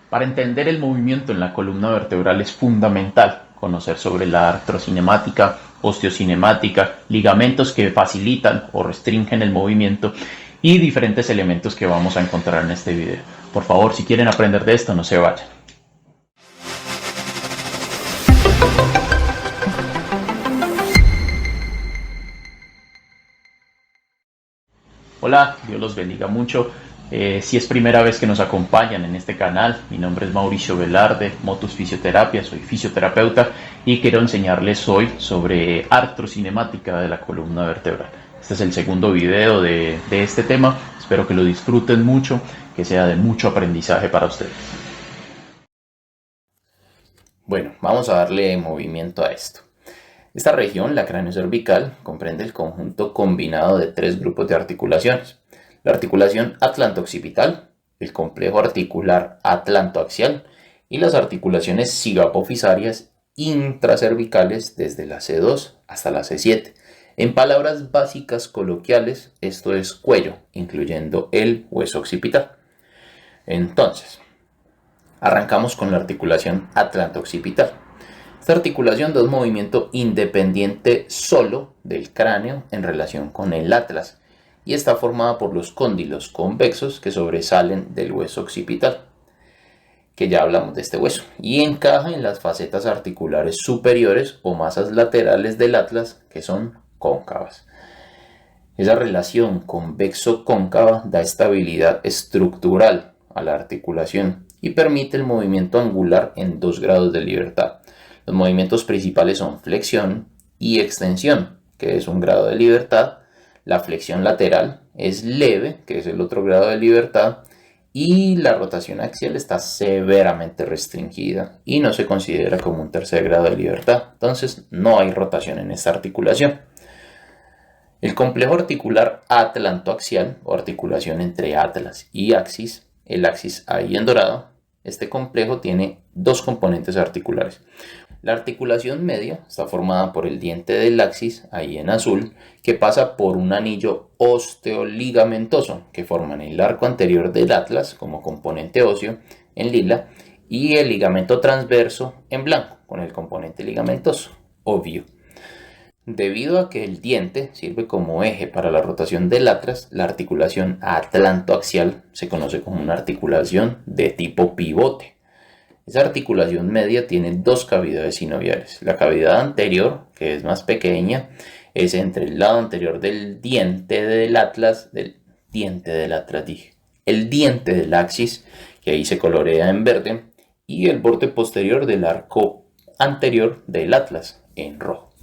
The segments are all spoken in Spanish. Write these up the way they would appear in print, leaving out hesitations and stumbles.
Para entender el movimiento en la columna vertebral es fundamental conocer sobre la artrocinemática, osteocinemática, ligamentos que facilitan o restringen el movimiento y diferentes elementos que vamos a encontrar en este video. Por favor, si quieren aprender de esto, no se vayan. Hola, Dios los bendiga mucho. Si es primera vez que nos acompañan en este canal, mi nombre es Mauricio Velarde, Motus Fisioterapia, soy fisioterapeuta y quiero enseñarles hoy sobre artrocinemática de la columna vertebral. Este es el segundo video de este tema, espero que lo disfruten mucho, que sea de mucho aprendizaje para ustedes. Bueno, vamos a darle movimiento a esto. Esta región, la craneocervical, comprende el conjunto combinado de tres grupos de articulaciones. La articulación atlanto-occipital, el complejo articular atlantoaxial y las articulaciones cigapofisarias intracervicales desde la C2 hasta la C7. En palabras básicas coloquiales, esto es cuello, incluyendo el hueso occipital. Entonces, arrancamos con la articulación atlanto-occipital. Esta articulación da un movimiento independiente solo del cráneo en relación con el atlas y está formada por los cóndilos convexos que sobresalen del hueso occipital, que ya hablamos de este hueso, y encaja en las facetas articulares superiores o masas laterales del atlas que son cóncavas. Esa relación convexo-cóncava da estabilidad estructural a la articulación y permite el movimiento angular en 2 grados de libertad. Los movimientos principales son flexión y extensión, que es 1 grado de libertad. La flexión lateral es leve, que es el otro grado de libertad. Y la rotación axial está severamente restringida y no se considera como un 3er grado de libertad. Entonces no hay rotación en esta articulación. El complejo articular atlantoaxial, o articulación entre atlas y axis, el axis ahí en dorado, este complejo tiene 2 componentes articulares. La articulación media está formada por el diente del axis, ahí en azul, que pasa por un anillo osteoligamentoso que forman el arco anterior del atlas como componente óseo en lila y el ligamento transverso en blanco con el componente ligamentoso, obvio. Debido a que el diente sirve como eje para la rotación del atlas, la articulación atlantoaxial se conoce como una articulación de tipo pivote. Esa articulación media tiene 2 cavidades sinoviales. La cavidad anterior, que es más pequeña, es entre el lado anterior del diente del atlas, el diente del axis, que ahí se colorea en verde, y el borde posterior del arco anterior del atlas, en rojo.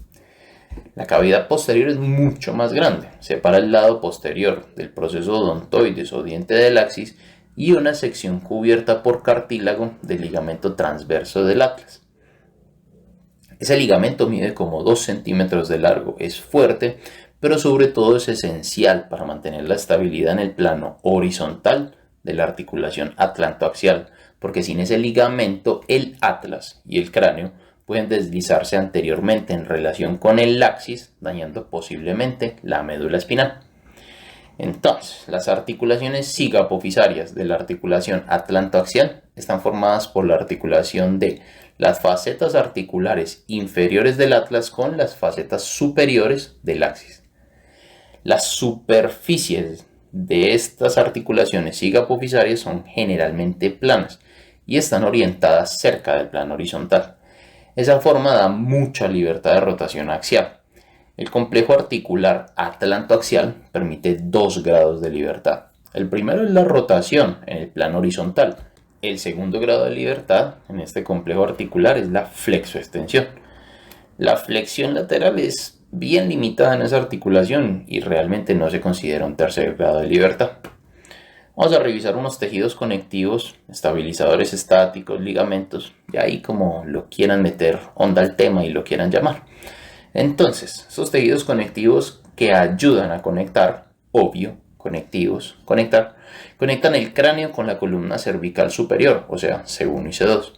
La cavidad posterior es mucho más grande, separa el lado posterior del proceso odontoides o diente del axis y una sección cubierta por cartílago del ligamento transverso del atlas. Ese ligamento mide como 2 centímetros de largo, es fuerte, pero sobre todo es esencial para mantener la estabilidad en el plano horizontal de la articulación atlantoaxial, porque sin ese ligamento el atlas y el cráneo pueden deslizarse anteriormente en relación con el axis, dañando posiblemente la médula espinal. Entonces, las articulaciones cigapofisarias de la articulación atlantoaxial están formadas por la articulación de las facetas articulares inferiores del atlas con las facetas superiores del axis. Las superficies de estas articulaciones cigapofisarias son generalmente planas y están orientadas cerca del plano horizontal. Esa forma da mucha libertad de rotación axial. El complejo articular atlantoaxial permite 2 grados de libertad. El primero es la rotación en el plano horizontal. El segundo grado de libertad en este complejo articular es la flexoextensión. La flexión lateral es bien limitada en esa articulación y realmente no se considera un 3er grado de libertad. Vamos a revisar unos tejidos conectivos, estabilizadores estáticos, ligamentos, y ahí como lo quieran meter onda al tema y lo quieran llamar. Entonces, esos tejidos conectivos que ayudan a conectar, obvio, conectan el cráneo con la columna cervical superior, o sea, C1 y C2.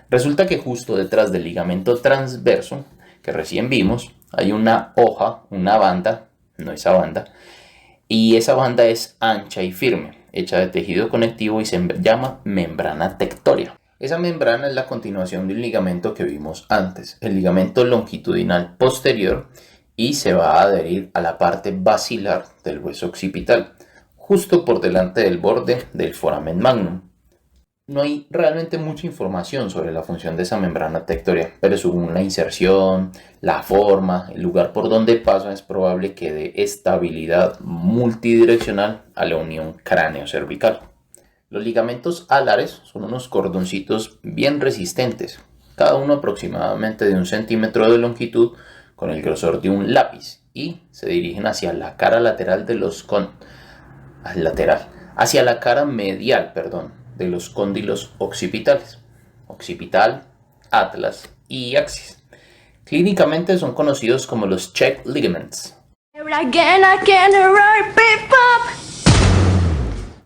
Resulta que justo detrás del ligamento transverso, que recién vimos, hay una hoja, una banda, no esa banda, y esa banda es ancha y firme. hecha de tejido conectivo y se llama membrana tectórea. Esa membrana es la continuación de un ligamento que vimos antes, el ligamento longitudinal posterior, y se va a adherir a la parte basilar del hueso occipital, justo por delante del borde del foramen magnum. No hay realmente mucha información sobre la función de esa membrana tectórea, pero según la inserción, la forma, el lugar por donde pasa, es probable que dé estabilidad multidireccional a la unión cráneo-cervical. Los ligamentos alares son unos cordoncitos bien resistentes, cada uno aproximadamente de 1 centímetro de longitud, con el grosor de un lápiz, y se dirigen hacia la cara lateral de los hacia la cara medial, de los cóndilos occipitales, occipital, atlas y axis. Clínicamente son conocidos como los check ligaments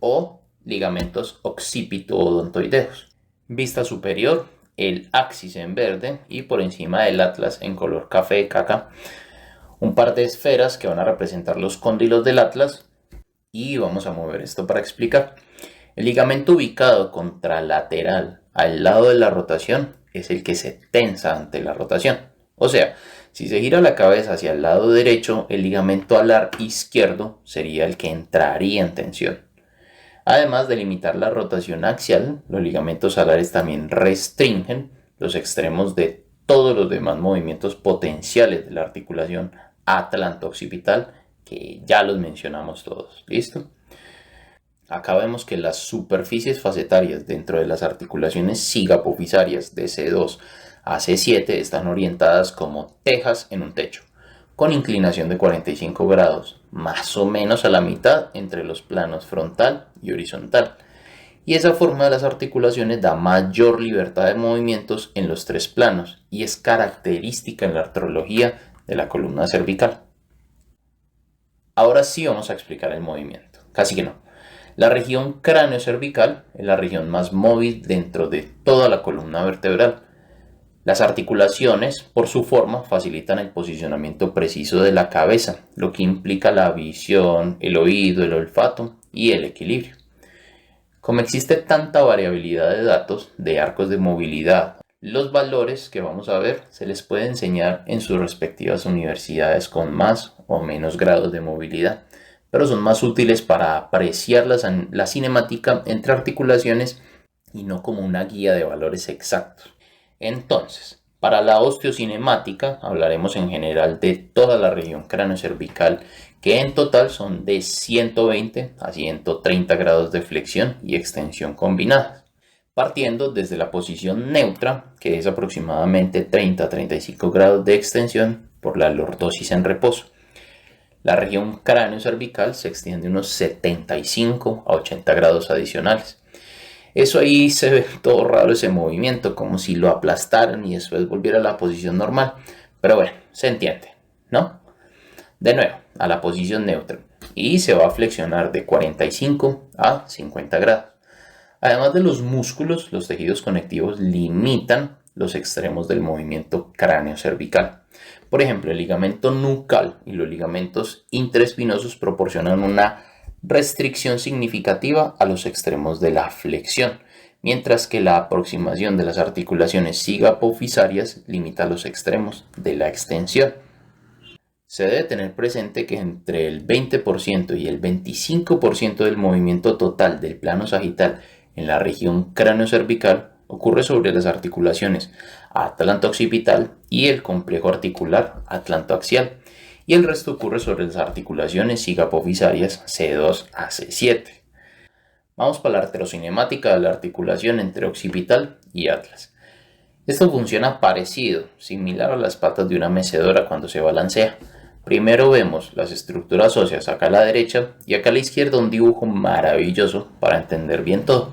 o ligamentos occipito-odontoideos. Vista superior, el axis en verde y por encima del atlas en color café caca, un par de esferas que van a representar los cóndilos del atlas, y vamos a mover esto para explicar. El ligamento ubicado contralateral al lado de la rotación es el que se tensa ante la rotación. O sea, si se gira la cabeza hacia el lado derecho, el ligamento alar izquierdo sería el que entraría en tensión. Además de limitar la rotación axial, los ligamentos alares también restringen los extremos de todos los demás movimientos potenciales de la articulación atlanto-occipital, que ya los mencionamos todos. ¿Listo? Acá vemos que las superficies facetarias dentro de las articulaciones cigapofisarias de C2 a C7 están orientadas como tejas en un techo, con inclinación de 45 grados, más o menos a la mitad entre los planos frontal y horizontal. Y esa forma de las articulaciones da mayor libertad de movimientos en los 3 planos y es característica en la artrología de la columna cervical. Ahora sí vamos a explicar el movimiento, casi que no. La región cráneo-cervical es la región más móvil dentro de toda la columna vertebral. Las articulaciones, por su forma, facilitan el posicionamiento preciso de la cabeza, lo que implica la visión, el oído, el olfato y el equilibrio. Como existe tanta variabilidad de datos, de arcos de movilidad, los valores que vamos a ver se les puede enseñar en sus respectivas universidades con más o menos grados de movilidad, pero son más útiles para apreciar la cinemática entre articulaciones y no como una guía de valores exactos. Entonces, para la osteocinemática hablaremos en general de toda la región cráneo-cervical, que en total son de 120 a 130 grados de flexión y extensión combinadas, partiendo desde la posición neutra, que es aproximadamente 30 a 35 grados de extensión por la lordosis en reposo. La región cráneo-cervical se extiende unos 75 a 80 grados adicionales. Eso ahí se ve todo raro, ese movimiento, como si lo aplastaran y después volviera a la posición normal. Pero bueno, se entiende, ¿no? De nuevo, a la posición neutra. Y se va a flexionar de 45 a 50 grados. Además de los músculos, los tejidos conectivos limitan los extremos del movimiento cráneo-cervical. Por ejemplo, el ligamento nucal y los ligamentos interespinosos proporcionan una restricción significativa a los extremos de la flexión, mientras que la aproximación de las articulaciones cigapofisarias limita los extremos de la extensión. Se debe tener presente que entre el 20% y el 25% del movimiento total del plano sagital en la región cráneo-cervical ocurre sobre las articulaciones atlanto-occipital y el complejo articular atlantoaxial, y el resto ocurre sobre las articulaciones cigapofisarias C2 a C7. Vamos para la arterocinemática de la articulación entre occipital y atlas. Esto funciona parecido, similar a las patas de una mecedora cuando se balancea. Primero vemos las estructuras óseas acá a la derecha y acá a la izquierda un dibujo maravilloso para entender bien todo.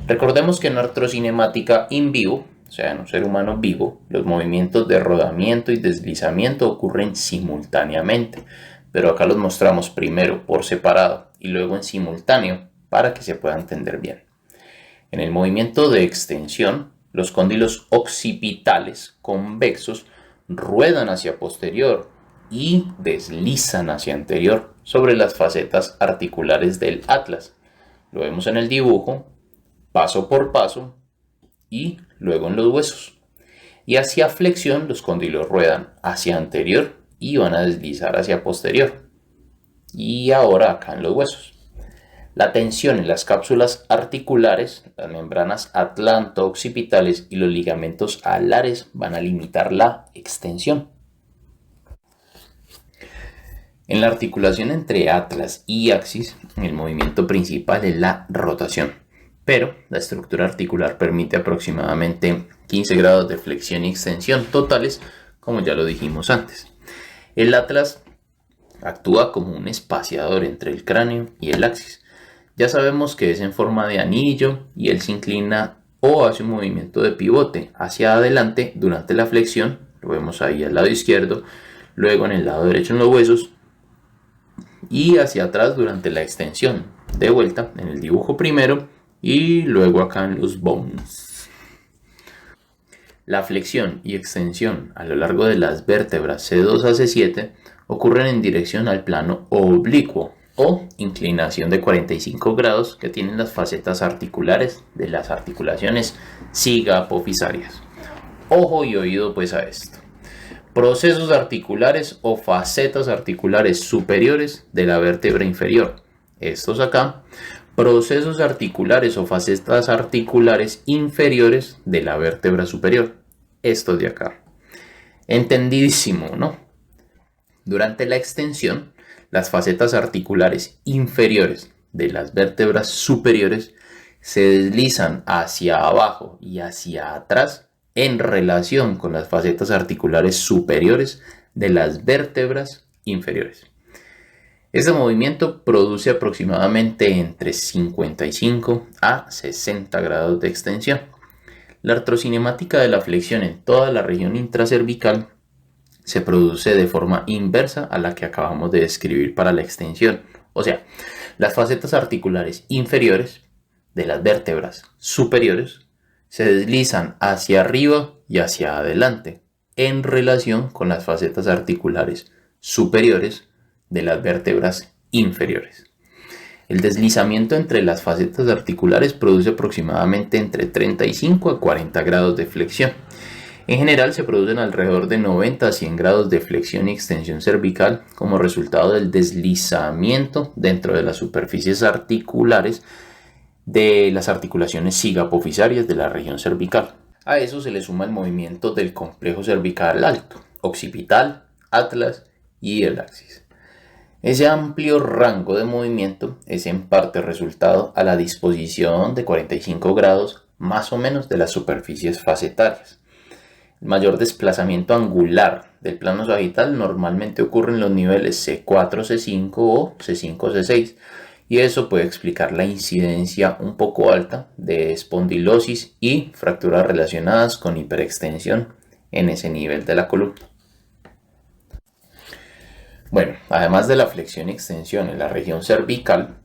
Recordemos que en artrocinemática in vivo, o sea, en un ser humano vivo, los movimientos de rodamiento y deslizamiento ocurren simultáneamente, pero acá los mostramos primero por separado y luego en simultáneo para que se pueda entender bien. En el movimiento de extensión, los cóndilos occipitales convexos ruedan hacia posterior y deslizan hacia anterior sobre las facetas articulares del atlas. lo vemos en el dibujo, paso por paso y luego en los huesos. Y hacia flexión los cóndilos ruedan hacia anterior y van a deslizar hacia posterior. Y ahora acá en los huesos. La tensión en las cápsulas articulares, las membranas atlanto-occipitales y los ligamentos alares van a limitar la extensión. En la articulación entre atlas y axis, el movimiento principal es la rotación, pero la estructura articular permite aproximadamente 15 grados de flexión y extensión totales, como ya lo dijimos antes. El atlas actúa como un espaciador entre el cráneo y el axis. Ya sabemos que es en forma de anillo y él se inclina o hace un movimiento de pivote hacia adelante durante la flexión, lo vemos ahí al lado izquierdo, luego en el lado derecho en los huesos y hacia atrás durante la extensión, de vuelta en el dibujo primero y luego acá en los bones. La flexión y extensión a lo largo de las vértebras C2 a C7 ocurren en dirección al plano oblicuo o inclinación de 45 grados que tienen las facetas articulares de las articulaciones cigapofisarias. Ojo y oído pues a esto. Procesos articulares o facetas articulares superiores de la vértebra inferior. Estos acá. Procesos articulares o facetas articulares inferiores de la vértebra superior. Estos de acá. Entendidísimo, ¿no? Durante la extensión, las facetas articulares inferiores de las vértebras superiores se deslizan hacia abajo y hacia atrás en relación con las facetas articulares superiores de las vértebras inferiores. Este movimiento produce aproximadamente entre 55 a 60 grados de extensión. La artrocinemática de la flexión en toda la región intracervical se produce de forma inversa a la que acabamos de describir para la extensión. O sea, las facetas articulares inferiores de las vértebras superiores se deslizan hacia arriba y hacia adelante en relación con las facetas articulares superiores de las vértebras inferiores. El deslizamiento entre las facetas articulares produce aproximadamente entre 35 a 40 grados de flexión. En general se producen alrededor de 90 a 100 grados de flexión y extensión cervical como resultado del deslizamiento dentro de las superficies articulares de las articulaciones cigapofisarias de la región cervical. A eso se le suma el movimiento del complejo cervical alto, occipital, atlas y el axis. Ese amplio rango de movimiento es en parte resultado a la disposición de 45 grados más o menos de las superficies facetarias. El mayor desplazamiento angular del plano sagital normalmente ocurre en los niveles C4, C5 o C5, C6 y eso puede explicar la incidencia un poco alta de espondilosis y fracturas relacionadas con hiperextensión en ese nivel de la columna. Bueno, además de la flexión y extensión en la región cervical,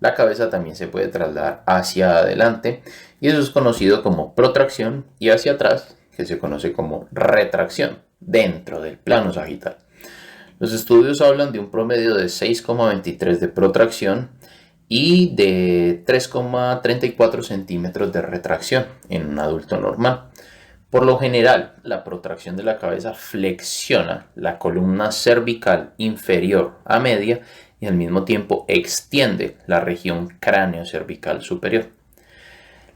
la cabeza también se puede trasladar hacia adelante y eso es conocido como protracción y hacia atrás, que se conoce como retracción dentro del plano sagital. Los estudios hablan de un promedio de 6,23 de protracción y de 3,34 centímetros de retracción en un adulto normal. Por lo general, la protracción de la cabeza flexiona la columna cervical inferior a media y al mismo tiempo extiende la región cráneo-cervical superior.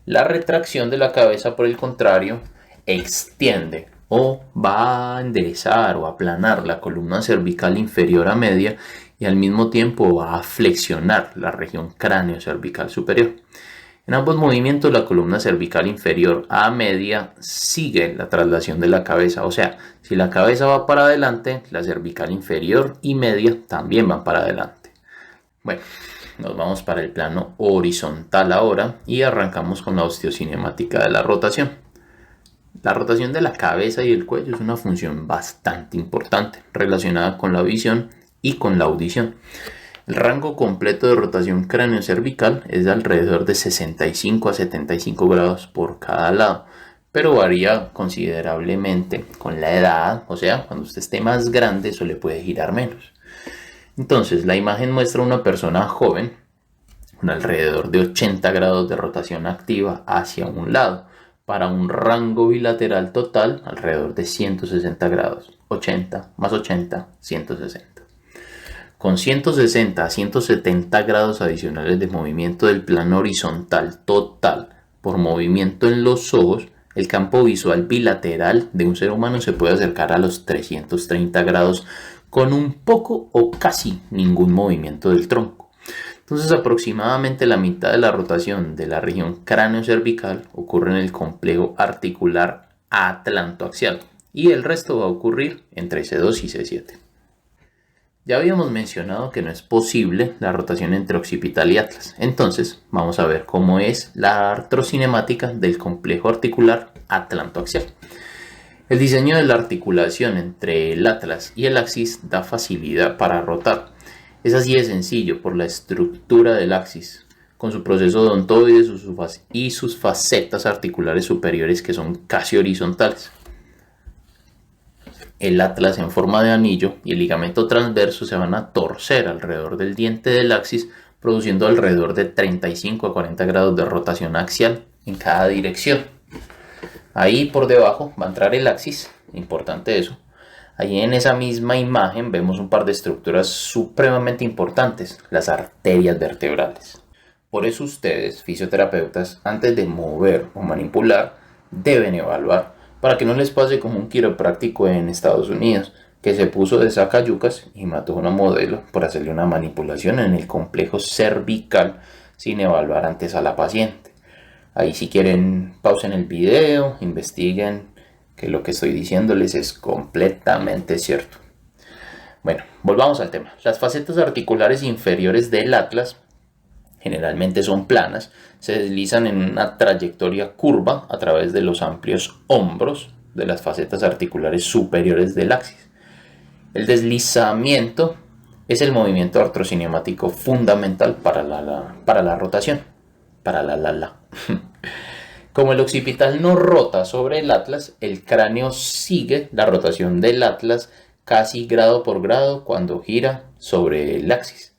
La retracción de la cabeza, por el contrario, extiende o va a enderezar o aplanar la columna cervical inferior a media y al mismo tiempo va a flexionar la región cráneo-cervical superior. En ambos movimientos la columna cervical inferior a media sigue la traslación de la cabeza, o sea, si la cabeza va para adelante, la cervical inferior y media también van para adelante. Bueno, nos vamos para el plano horizontal ahora y arrancamos con la osteocinemática de la rotación. La rotación de la cabeza y el cuello es una función bastante importante relacionada con la visión y con la audición. El rango completo de rotación cráneo-cervical es de alrededor de 65 a 75 grados por cada lado, pero varía considerablemente con la edad, o sea, cuando usted esté más grande eso le puede girar menos. Entonces, la imagen muestra una persona joven con alrededor de 80 grados de rotación activa hacia un lado, para un rango bilateral total alrededor de 160 grados, 80 más 80, 160. Con 160 a 170 grados adicionales de movimiento del plano horizontal total por movimiento en los ojos, el campo visual bilateral de un ser humano se puede acercar a los 330 grados con un poco o casi ningún movimiento del tronco. Entonces, aproximadamente la mitad de la rotación de la región cráneo-cervical ocurre en el complejo articular atlantoaxial y el resto va a ocurrir entre C2 y C7. Ya habíamos mencionado que no es posible la rotación entre occipital y atlas, entonces vamos a ver cómo es la artrocinemática del complejo articular atlantoaxial. El diseño de la articulación entre el atlas y el axis da facilidad para rotar. Es así de sencillo por la estructura del axis, con su proceso odontoide y sus facetas articulares superiores que son casi horizontales. El atlas en forma de anillo y el ligamento transverso se van a torcer alrededor del diente del axis, produciendo alrededor de 35 a 40 grados de rotación axial en cada dirección. Ahí por debajo va a entrar el axis, importante eso. Ahí en esa misma imagen vemos un par de estructuras supremamente importantes, las arterias vertebrales. Por eso ustedes, fisioterapeutas, antes de mover o manipular, deben evaluar para que no les pase como un quiropráctico en Estados Unidos, que se puso de sacayucas y mató a una modelo por hacerle una manipulación en el complejo cervical sin evaluar antes a la paciente. Ahí si quieren pausen el video, investiguen, que lo que estoy diciéndoles es completamente cierto. Bueno, volvamos al tema. Las facetas articulares inferiores del atlas generalmente son planas, se deslizan en una trayectoria curva a través de los amplios hombros de las facetas articulares superiores del axis. El deslizamiento es el movimiento artrocinemático fundamental para la rotación. Como el occipital no rota sobre el atlas, el cráneo sigue la rotación del atlas casi grado por grado cuando gira sobre el axis.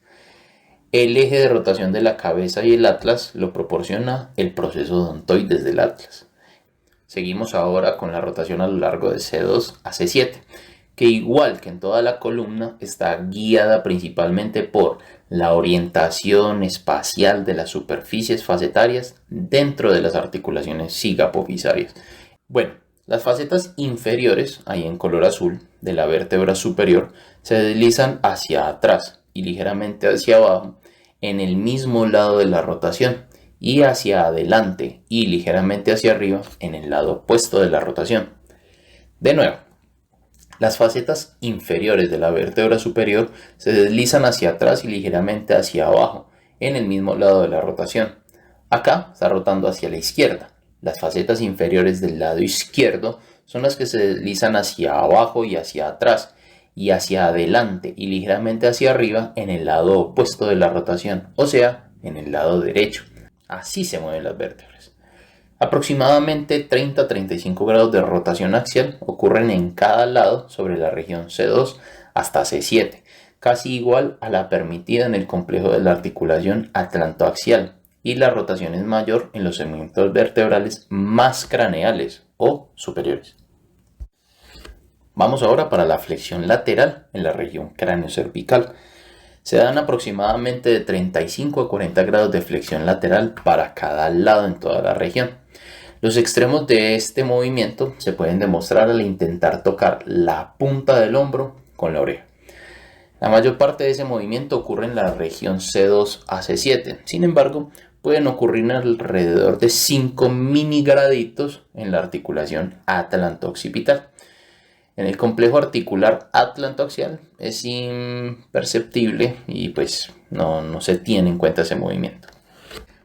El eje de rotación de la cabeza y el atlas lo proporciona el proceso odontoides del atlas. Seguimos ahora con la rotación a lo largo de C2 a C7, que igual que en toda la columna está guiada principalmente por la orientación espacial de las superficies facetarias dentro de las articulaciones cigapofisarias. Bueno, las facetas inferiores, ahí en color azul, de la vértebra superior, se deslizan hacia atrás y ligeramente hacia abajo en el mismo lado de la rotación y hacia adelante y ligeramente hacia arriba en el lado opuesto de la rotación. De nuevo, las facetas inferiores de la vértebra superior se deslizan hacia atrás y ligeramente hacia abajo en el mismo lado de la rotación. Acá está rotando hacia la izquierda. Las facetas inferiores del lado izquierdo son las que se deslizan hacia abajo y hacia atrás y hacia adelante y ligeramente hacia arriba en el lado opuesto de la rotación, o sea, en el lado derecho. Así se mueven las vértebras. Aproximadamente 30 a 35 grados de rotación axial ocurren en cada lado sobre la región C2 hasta C7, casi igual a la permitida en el complejo de la articulación atlantoaxial, y la rotación es mayor en los segmentos vertebrales más craneales o superiores. Vamos ahora para la flexión lateral en la región cráneo-cervical. Se dan aproximadamente de 35 a 40 grados de flexión lateral para cada lado en toda la región. Los extremos de este movimiento se pueden demostrar al intentar tocar la punta del hombro con la oreja. La mayor parte de ese movimiento ocurre en la región C2 a C7. Sin embargo, pueden ocurrir alrededor de 5 mini graditos en la articulación atlanto-occipital. En el complejo articular atlantoaxial es imperceptible y pues no se tiene en cuenta ese movimiento.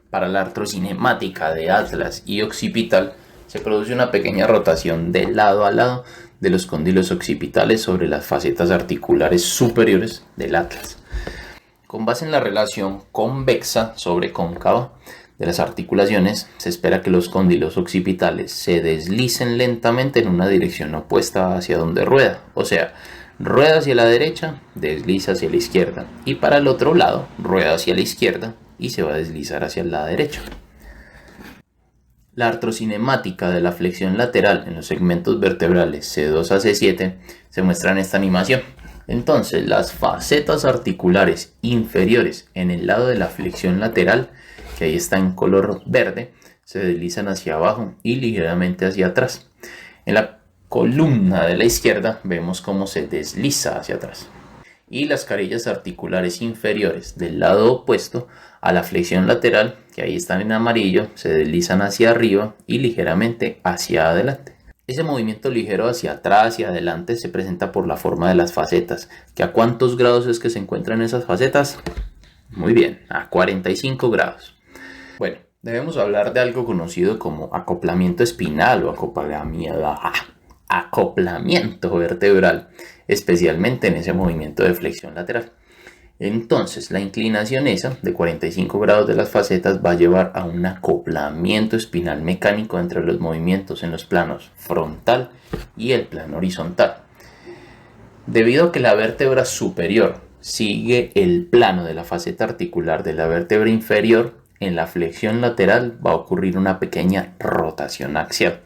Para la artrocinemática de atlas y occipital se produce una pequeña rotación de lado a lado de los cóndilos occipitales sobre las facetas articulares superiores del atlas. Con base en la relación convexa sobre cóncava de las articulaciones, se espera que los cóndilos occipitales se deslicen lentamente en una dirección opuesta hacia donde rueda, o sea, rueda hacia la derecha, desliza hacia la izquierda, y para el otro lado, rueda hacia la izquierda, y se va a deslizar hacia el lado derecho. La artrocinemática de la flexión lateral en los segmentos vertebrales C2 a C7 se muestra en esta animación. Entonces, las facetas articulares inferiores en el lado de la flexión lateral, que ahí está en color verde, se deslizan hacia abajo y ligeramente hacia atrás. En la columna de la izquierda vemos cómo se desliza hacia atrás. Y las carillas articulares inferiores del lado opuesto a la flexión lateral, que ahí están en amarillo, se deslizan hacia arriba y ligeramente hacia adelante. Ese movimiento ligero hacia atrás y adelante se presenta por la forma de las facetas. ¿Que a cuántos grados es que se encuentran esas facetas? Muy bien, a 45 grados. Bueno, debemos hablar de algo conocido como acoplamiento espinal o acoplamiento vertebral, especialmente en ese movimiento de flexión lateral. Entonces, la inclinación esa de 45 grados de las facetas va a llevar a un acoplamiento espinal mecánico entre los movimientos en los planos frontal y el plano horizontal. Debido a que la vértebra superior sigue el plano de la faceta articular de la vértebra inferior, en la flexión lateral va a ocurrir una pequeña rotación axial.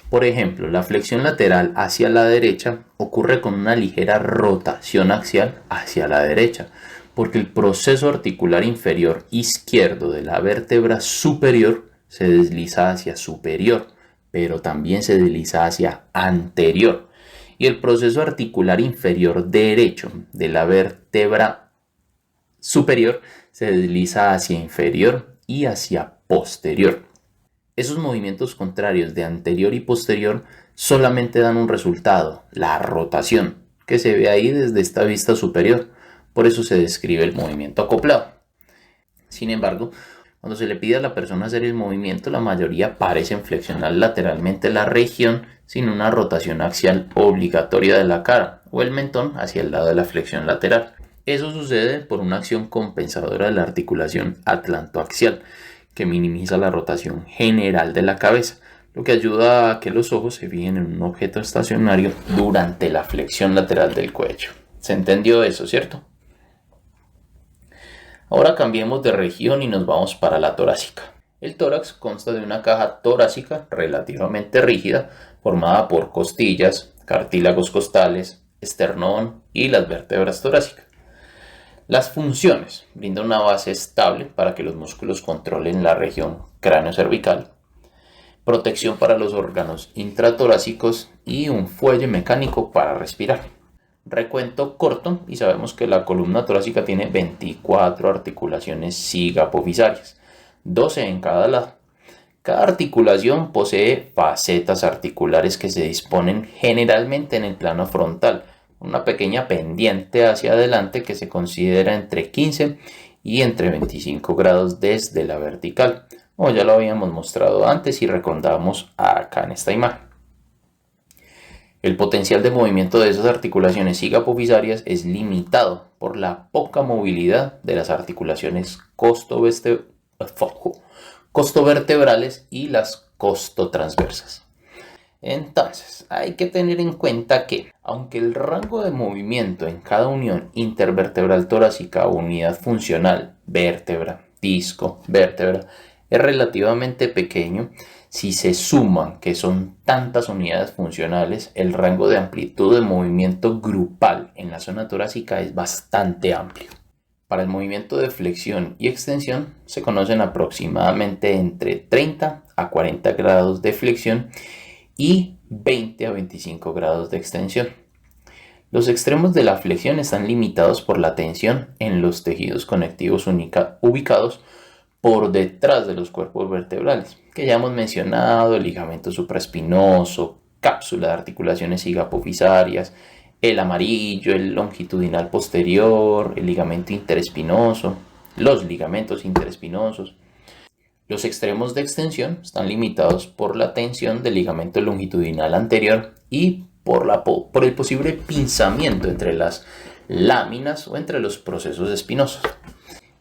Por ejemplo, la flexión lateral hacia la derecha ocurre con una ligera rotación axial hacia la derecha, porque el proceso articular inferior izquierdo de la vértebra superior se desliza hacia superior, pero también se desliza hacia anterior. Y el proceso articular inferior derecho de la vértebra superior se desliza hacia inferior y hacia posterior. Esos movimientos contrarios de anterior y posterior solamente dan un resultado, la rotación, que se ve ahí desde esta vista superior. Por eso se describe el movimiento acoplado. Sin embargo, cuando se le pide a la persona hacer el movimiento, la mayoría parecen flexionar lateralmente la región sin una rotación axial obligatoria de la cara o el mentón hacia el lado de la flexión lateral. Eso sucede por una acción compensadora de la articulación atlantoaxial, que minimiza la rotación general de la cabeza, lo que ayuda a que los ojos se fijen en un objeto estacionario durante la flexión lateral del cuello. ¿Se entendió eso, cierto? Ahora cambiemos de región y nos vamos para la torácica. El tórax consta de una caja torácica relativamente rígida, formada por costillas, cartílagos costales, esternón y las vértebras torácicas. Las funciones: brinda una base estable para que los músculos controlen la región cráneo-cervical, protección para los órganos intratorácicos y un fuelle mecánico para respirar. Recuento corto, y sabemos que la columna torácica tiene 24 articulaciones zigapofisarias, 12 en cada lado. Cada articulación posee facetas articulares que se disponen generalmente en el plano frontal, una pequeña pendiente hacia adelante que se considera entre 15 y entre 25 grados desde la vertical, como ya lo habíamos mostrado antes y recordamos acá en esta imagen. El potencial de movimiento de esas articulaciones zigapofisarias es limitado por la poca movilidad de las articulaciones costovertebrales y las costotransversas. Entonces, hay que tener en cuenta que, aunque el rango de movimiento en cada unión intervertebral torácica o unidad funcional, vértebra, disco, vértebra, es relativamente pequeño, si se suman que son tantas unidades funcionales, el rango de amplitud de movimiento grupal en la zona torácica es bastante amplio. Para el movimiento de flexión y extensión se conocen aproximadamente entre 30 a 40 grados de flexión y 20 a 25 grados de extensión. Los extremos de la flexión están limitados por la tensión en los tejidos conectivos ubicados por detrás de los cuerpos vertebrales, que ya hemos mencionado: el ligamento supraespinoso, cápsula de articulaciones zigapofisarias, el amarillo, el longitudinal posterior, el ligamento interespinoso, los ligamentos interespinosos. Los extremos de extensión están limitados por la tensión del ligamento longitudinal anterior y por el posible pinzamiento entre las láminas o entre los procesos espinosos.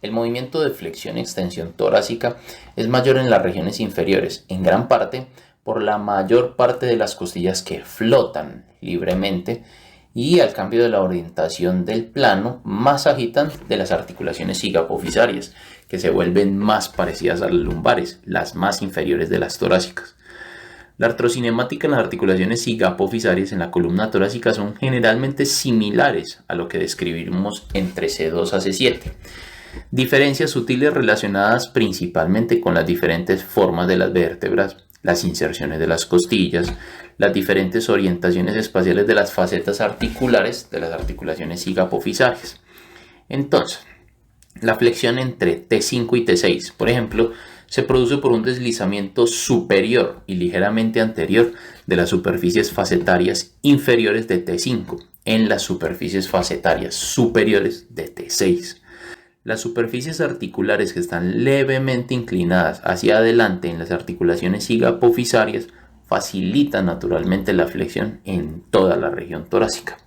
El movimiento de flexión y extensión torácica es mayor en las regiones inferiores, en gran parte por la mayor parte de las costillas que flotan libremente y al cambio de la orientación del plano más agitan de las articulaciones zigapofisarias, que se vuelven más parecidas a las lumbares, las más inferiores de las torácicas. La artrocinemática en las articulaciones cigapofisarias en la columna torácica son generalmente similares a lo que describimos entre C2 a C7. Diferencias sutiles relacionadas principalmente con las diferentes formas de las vértebras, las inserciones de las costillas, las diferentes orientaciones espaciales de las facetas articulares de las articulaciones cigapofisarias. Entonces, la flexión entre T5 y T6, por ejemplo, se produce por un deslizamiento superior y ligeramente anterior de las superficies facetarias inferiores de T5 en las superficies facetarias superiores de T6. Las superficies articulares que están levemente inclinadas hacia adelante en las articulaciones cigapofisarias facilitan naturalmente la flexión en toda la región torácica.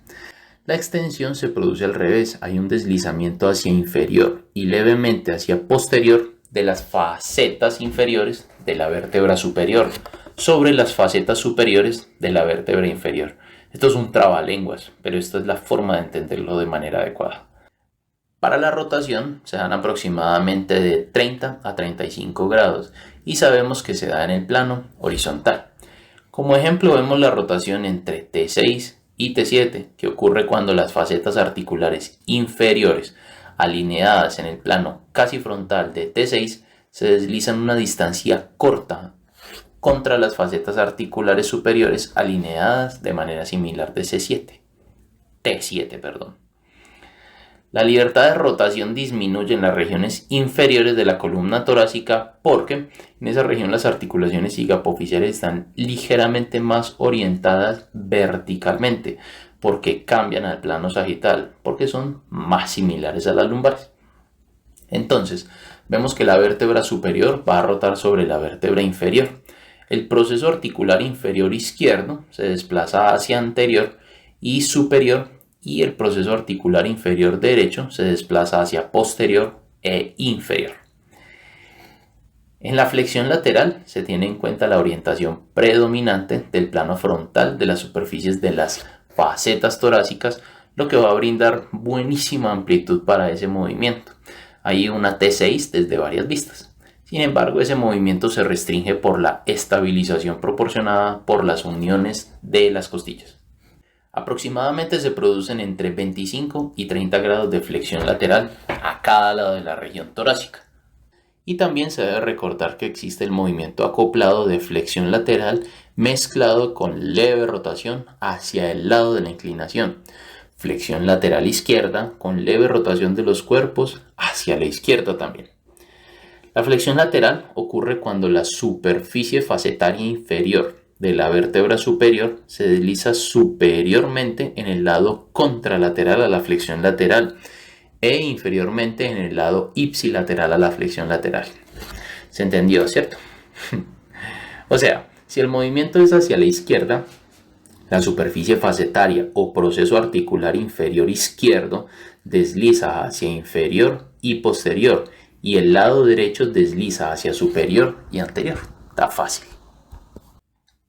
La extensión se produce al revés, hay un deslizamiento hacia inferior y levemente hacia posterior de las facetas inferiores de la vértebra superior sobre las facetas superiores de la vértebra inferior. Esto es un trabalenguas, pero esta es la forma de entenderlo de manera adecuada. Para la rotación se dan aproximadamente de 30 a 35 grados y sabemos que se da en el plano horizontal. Como ejemplo vemos la rotación entre T6 y T7, que ocurre cuando las facetas articulares inferiores alineadas en el plano casi frontal de T6 se deslizan una distancia corta contra las facetas articulares superiores alineadas de manera similar de T7, perdón. La libertad de rotación disminuye en las regiones inferiores de la columna torácica porque en esa región las articulaciones cigapofisarias están ligeramente más orientadas verticalmente porque cambian al plano sagital, porque son más similares a las lumbares. Entonces, vemos que la vértebra superior va a rotar sobre la vértebra inferior. El proceso articular inferior izquierdo se desplaza hacia anterior y superior, y el proceso articular inferior derecho se desplaza hacia posterior e inferior. En la flexión lateral se tiene en cuenta la orientación predominante del plano frontal de las superficies de las facetas torácicas, lo que va a brindar buenísima amplitud para ese movimiento. Hay una T6 desde varias vistas. Sin embargo, ese movimiento se restringe por la estabilización proporcionada por las uniones de las costillas. Aproximadamente se producen entre 25 y 30 grados de flexión lateral a cada lado de la región torácica. Y también se debe recordar que existe el movimiento acoplado de flexión lateral mezclado con leve rotación hacia el lado de la inclinación. Flexión lateral izquierda con leve rotación de los cuerpos hacia la izquierda también. La flexión lateral ocurre cuando la superficie facetaria inferior de la vértebra superior se desliza superiormente en el lado contralateral a la flexión lateral e inferiormente en el lado ipsilateral a la flexión lateral. ¿Se entendió, cierto? O sea, si el movimiento es hacia la izquierda, la superficie facetaria o proceso articular inferior izquierdo desliza hacia inferior y posterior, y el lado derecho desliza hacia superior y anterior. Está fácil.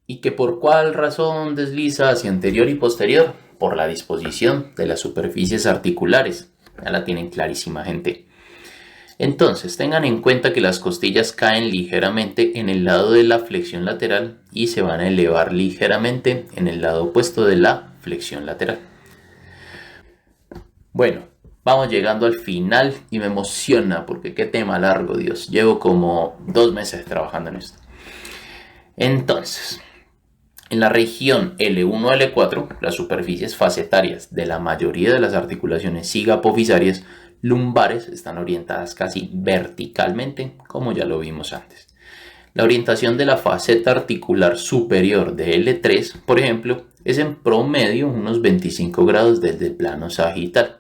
¿Y que por cuál razón desliza hacia anterior y posterior? Por la disposición de las superficies articulares. Ya la tienen clarísima, gente. Entonces, tengan en cuenta que las costillas caen ligeramente en el lado de la flexión lateral y se van a elevar ligeramente en el lado opuesto de la flexión lateral. Bueno, vamos llegando al final y me emociona porque qué tema largo, Dios. Llevo como 2 meses trabajando en esto. Entonces, en la región L1 a L4, las superficies facetarias de la mayoría de las articulaciones cigapofisarias lumbares están orientadas casi verticalmente, como ya lo vimos antes. La orientación de la faceta articular superior de L3, por ejemplo, es en promedio unos 25 grados desde el plano sagital.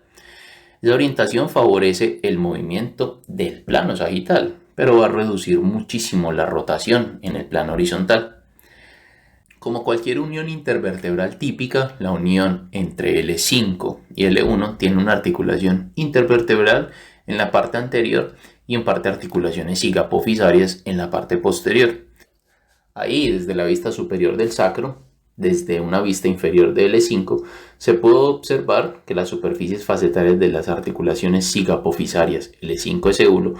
Esa orientación favorece el movimiento del plano sagital, pero va a reducir muchísimo la rotación en el plano horizontal. Como cualquier unión intervertebral típica, la unión entre L5 y L1 tiene una articulación intervertebral en la parte anterior y en parte articulaciones cigapofisarias en la parte posterior. Ahí, desde la vista superior del sacro, desde una vista inferior de L5, se puede observar que las superficies facetarias de las articulaciones cigapofisarias L5-S1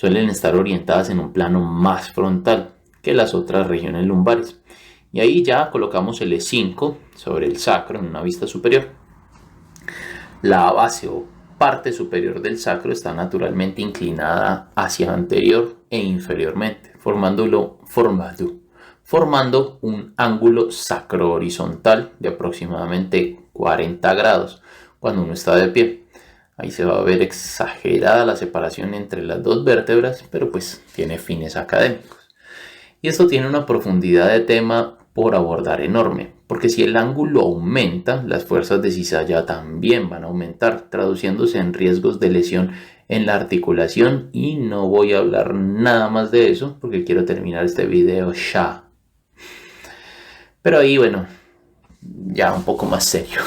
suelen estar orientadas en un plano más frontal que las otras regiones lumbares. Y ahí ya colocamos el E5 sobre el sacro en una vista superior. La base o parte superior del sacro está naturalmente inclinada hacia anterior e inferiormente, formando un ángulo sacro horizontal de aproximadamente 40 grados cuando uno está de pie. Ahí se va a ver exagerada la separación entre las dos vértebras, pero pues tiene fines académicos. Y esto tiene una profundidad de tema por abordar enorme, porque si el ángulo aumenta, las fuerzas de cizalla también van a aumentar, traduciéndose en riesgos de lesión en la articulación, y no voy a hablar nada más de eso porque quiero terminar este video ya. Pero ahí, bueno, ya un poco más serio.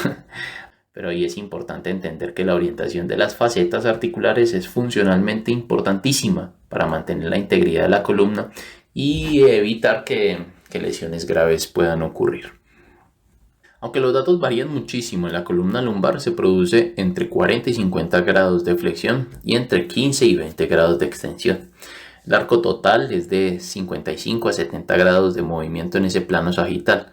Pero ahí es importante entender que la orientación de las facetas articulares es funcionalmente importantísima para mantener la integridad de la columna y evitar que lesiones graves puedan ocurrir. Aunque los datos varían muchísimo, en la columna lumbar se produce entre 40 y 50 grados de flexión y entre 15 y 20 grados de extensión. El arco total es de 55 a 70 grados de movimiento en ese plano sagital.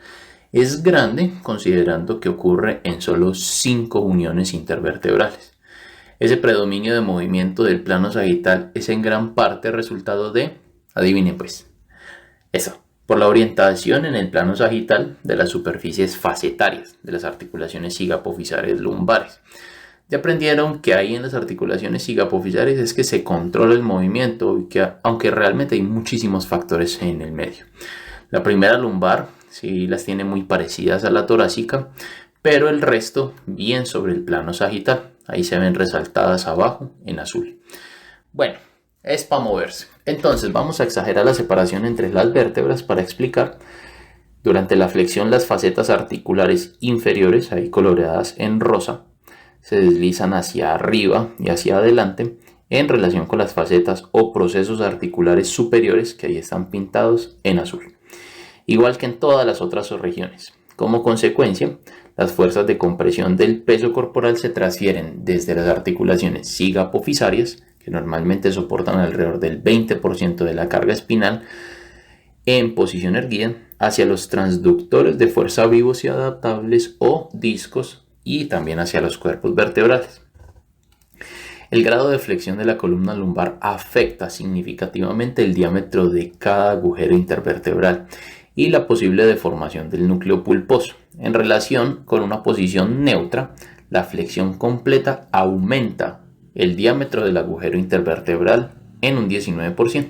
Es grande considerando que ocurre en solo 5 uniones intervertebrales. Ese predominio de movimiento del plano sagital es en gran parte resultado de, adivinen pues, eso, por la orientación en el plano sagital de las superficies facetarias de las articulaciones cigapofisares lumbares. Ya aprendieron que ahí en las articulaciones cigapofisares es que se controla el movimiento, y que, aunque realmente hay muchísimos factores en el medio. La primera lumbar sí las tiene muy parecidas a la torácica, pero el resto bien sobre el plano sagital. Ahí se ven resaltadas abajo en azul. Bueno, es para moverse. Entonces vamos a exagerar la separación entre las vértebras para explicar. Durante la flexión, las facetas articulares inferiores, ahí coloreadas en rosa, se deslizan hacia arriba y hacia adelante en relación con las facetas o procesos articulares superiores, que ahí están pintados en azul, igual que en todas las otras regiones. Como consecuencia, las fuerzas de compresión del peso corporal se transfieren desde las articulaciones cigapofisarias, que normalmente soportan alrededor del 20% de la carga espinal en posición erguida, hacia los transductores de fuerza vivos y adaptables o discos, y también hacia los cuerpos vertebrales. El grado de flexión de la columna lumbar afecta significativamente el diámetro de cada agujero intervertebral y la posible deformación del núcleo pulposo. En relación con una posición neutra, la flexión completa aumenta el diámetro del agujero intervertebral en un 19%.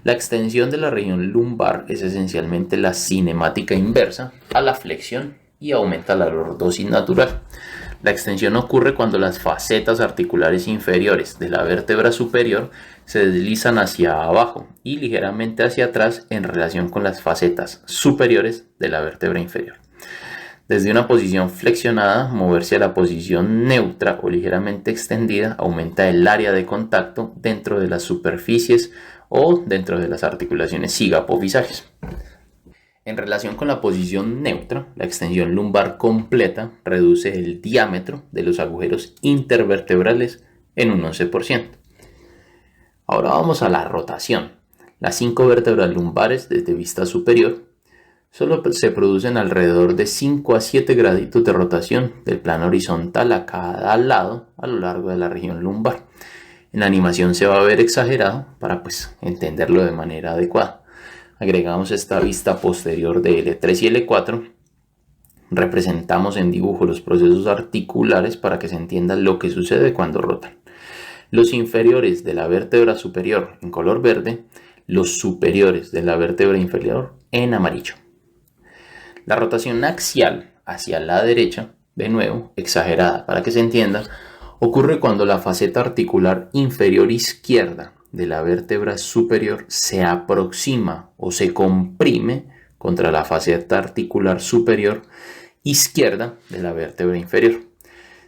La extensión de la región lumbar es esencialmente la cinemática inversa a la flexión y aumenta la lordosis natural. La extensión ocurre cuando las facetas articulares inferiores de la vértebra superior se deslizan hacia abajo y ligeramente hacia atrás en relación con las facetas superiores de la vértebra inferior. Desde una posición flexionada, moverse a la posición neutra o ligeramente extendida aumenta el área de contacto dentro de las superficies o dentro de las articulaciones cigapofisarias. En relación con la posición neutra, la extensión lumbar completa reduce el diámetro de los agujeros intervertebrales en un 11%. Ahora vamos a la rotación. Las 5 vértebras lumbares desde vista superior solo se producen alrededor de 5 a 7 graditos de rotación del plano horizontal a cada lado a lo largo de la región lumbar. En la animación se va a ver exagerado para entenderlo de manera adecuada. Agregamos esta vista posterior de L3 y L4. Representamos en dibujo los procesos articulares para que se entienda lo que sucede cuando rotan. Los inferiores de la vértebra superior en color verde, los superiores de la vértebra inferior en amarillo. La rotación axial hacia la derecha, de nuevo, exagerada para que se entienda, ocurre cuando la faceta articular inferior izquierda de la vértebra superior se aproxima o se comprime contra la faceta articular superior izquierda de la vértebra inferior.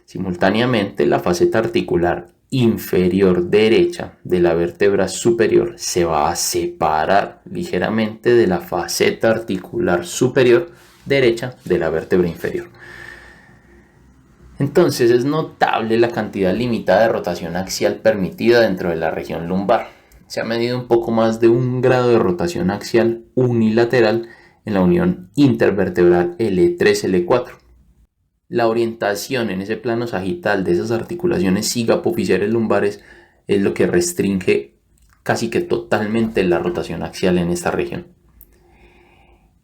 Simultáneamente, la faceta articular inferior derecha de la vértebra superior se va a separar ligeramente de la faceta articular superior derecha de la vértebra inferior. Entonces es notable la cantidad limitada de rotación axial permitida dentro de la región lumbar. se ha medido un poco más de 1 grado de rotación axial unilateral en la unión intervertebral L3-L4. La orientación en ese plano sagital de esas articulaciones sigapofisales lumbares es lo que restringe casi que totalmente la rotación axial en esta región.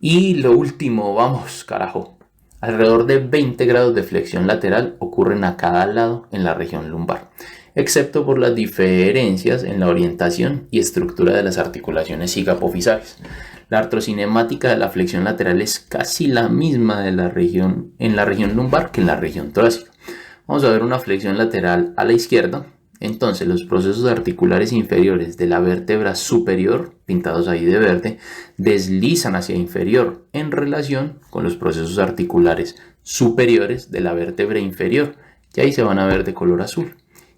Y lo último, vamos, carajo. Alrededor de 20 grados de flexión lateral ocurren a cada lado en la región lumbar, excepto por las diferencias en la orientación y estructura de las articulaciones sigapofisales. La artrocinemática de la flexión lateral es casi la misma en la región lumbar que en la región torácica. Vamos a ver una flexión lateral a la izquierda. Entonces los procesos articulares inferiores de la vértebra superior, pintados ahí de verde, deslizan hacia inferior en relación con los procesos articulares superiores de la vértebra inferior, que ahí se van a ver de color azul.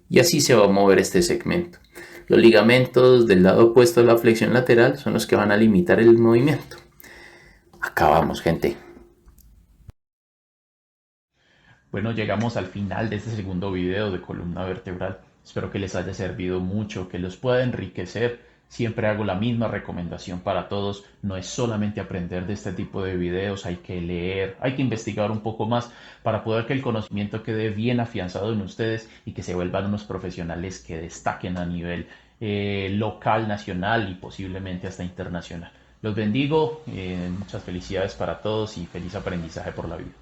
Y así se va a mover este segmento. Los ligamentos del lado opuesto a la flexión lateral son los que van a limitar el movimiento. Acabamos, gente. Bueno, llegamos al final de este segundo video de columna vertebral. Espero que les haya servido mucho, que los pueda enriquecer. Siempre hago la misma recomendación para todos. No es solamente aprender de este tipo de videos, hay que leer, hay que investigar un poco más para poder que el conocimiento quede bien afianzado en ustedes y que se vuelvan unos profesionales que destaquen a nivel local, nacional y posiblemente hasta internacional. Los bendigo, muchas felicidades para todos y feliz aprendizaje por la vida.